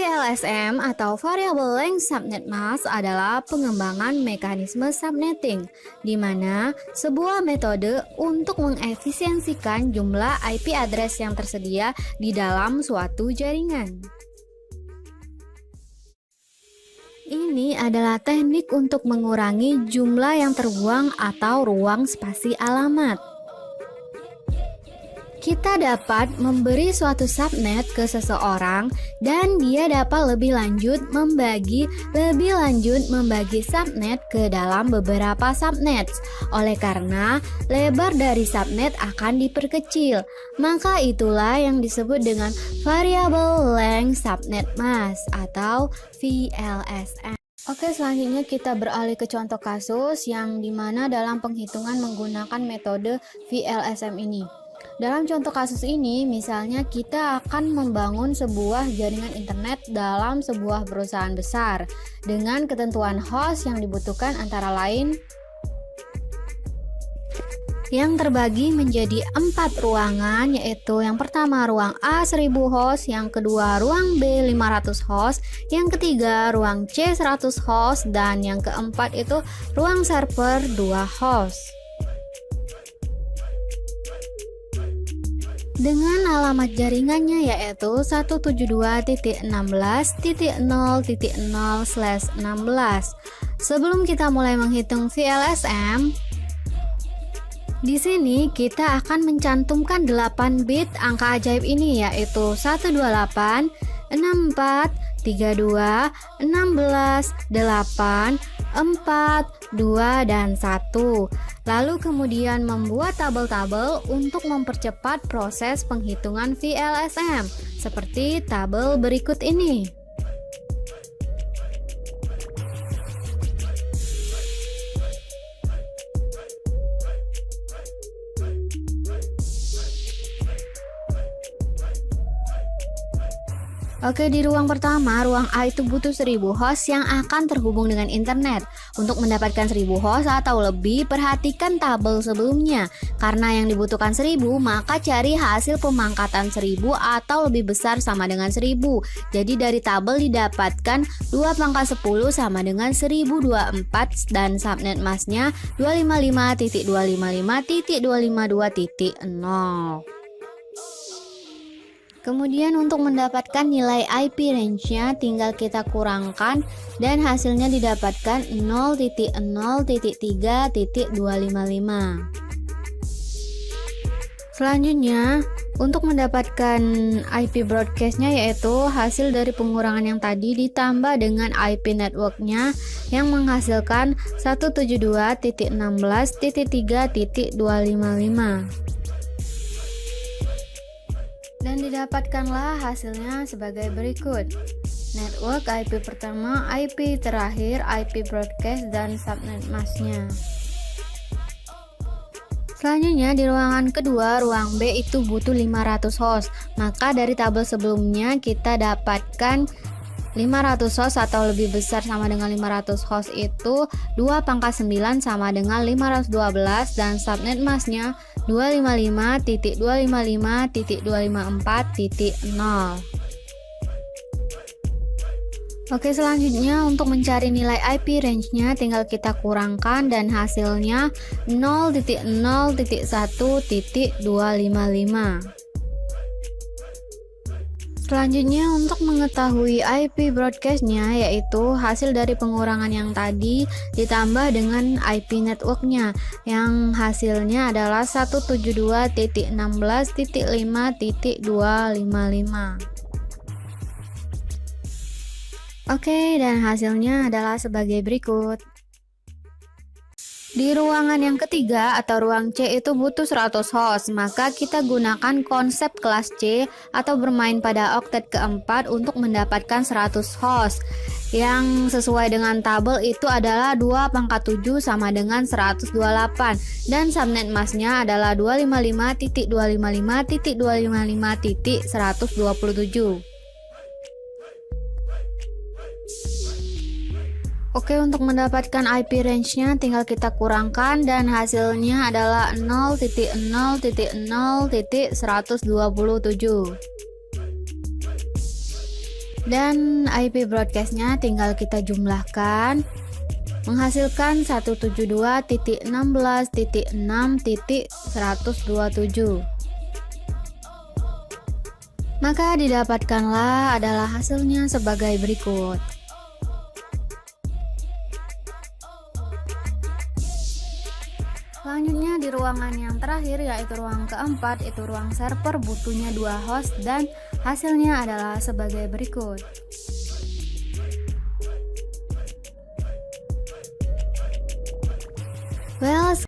VLSM atau Variable Length Subnet Mask adalah pengembangan mekanisme subnetting, di mana sebuah metode untuk mengefisiensikan jumlah IP address yang tersedia di dalam suatu jaringan. Ini adalah teknik untuk mengurangi jumlah yang terbuang atau ruang spasi alamat. Kita dapat memberi suatu subnet ke seseorang dan dia dapat lebih lanjut membagi subnet ke dalam beberapa subnet. Oleh karena lebar dari subnet akan diperkecil, maka itulah yang disebut dengan Variable Length Subnet Mask atau VLSM. Oke, selanjutnya kita beralih ke contoh kasus yang dimana dalam penghitungan menggunakan metode VLSM ini. Dalam contoh kasus ini, misalnya kita akan membangun sebuah jaringan internet dalam sebuah perusahaan besar dengan ketentuan host yang dibutuhkan antara lain yang terbagi menjadi 4 ruangan, yaitu yang pertama ruang A 1000 host, yang kedua ruang B 500 host, yang ketiga ruang C 100 host, dan yang keempat itu ruang server 2 host. Dengan alamat jaringannya yaitu 172.16.0.0/16. Sebelum kita mulai menghitung VLSM, di sini kita akan mencantumkan 8 bit angka ajaib ini, yaitu 128, 64, 32, 16, 8, 4, 2, dan 1. Lalu kemudian membuat tabel-tabel untuk mempercepat proses penghitungan VLSM seperti tabel berikut ini. Oke, di ruang pertama, ruang A itu butuh 1000 host yang akan terhubung dengan internet. Untuk mendapatkan 1000 host atau lebih, perhatikan tabel sebelumnya. Karena yang dibutuhkan 1000, maka cari hasil pemangkatan 1000 atau lebih besar sama dengan 1000. Jadi dari tabel didapatkan 2 pangkat 10 sama dengan 1024 dan subnet masknya 255.255.252.0. Kemudian untuk mendapatkan nilai IP range-nya tinggal kita kurangkan dan hasilnya didapatkan 0.0.3.255. Selanjutnya, untuk mendapatkan IP broadcast-nya yaitu hasil dari pengurangan yang tadi ditambah dengan IP network-nya yang menghasilkan 172.16.3.255. Dan didapatkanlah hasilnya sebagai berikut: network IP pertama, IP terakhir, IP broadcast, dan subnet masknya. Selanjutnya di ruangan kedua, ruang B itu butuh 500 host. Maka dari tabel sebelumnya kita dapatkan 500 host atau lebih besar sama dengan 500 host itu 2 pangkat 9 sama dengan 512 dan subnet masknya 255.255.254.0. Oke, selanjutnya untuk mencari nilai IP range-nya tinggal kita kurangkan dan hasilnya 0.0.1.255. Selanjutnya untuk mengetahui IP broadcast-nya yaitu hasil dari pengurangan yang tadi ditambah dengan IP network-nya yang hasilnya adalah 172.16.5.255. Oke, dan hasilnya adalah sebagai berikut. Di ruangan yang ketiga atau ruang C itu butuh 100 host, maka kita gunakan konsep kelas C atau bermain pada oktet keempat untuk mendapatkan 100 host. Yang sesuai dengan tabel itu adalah 2 pangkat 7 sama dengan 128 dan subnet masknya adalah 255.255.255.127. Oke, untuk mendapatkan IP range-nya tinggal kita kurangkan dan hasilnya adalah 0.0.0.127. Dan IP broadcastnya tinggal kita jumlahkan, menghasilkan 172.16.6.127. Maka didapatkanlah adalah hasilnya sebagai berikut. Selanjutnya di ruangan yang terakhir yaitu ruang keempat, itu ruang server butuhnya 2 host dan hasilnya adalah sebagai berikut. Well,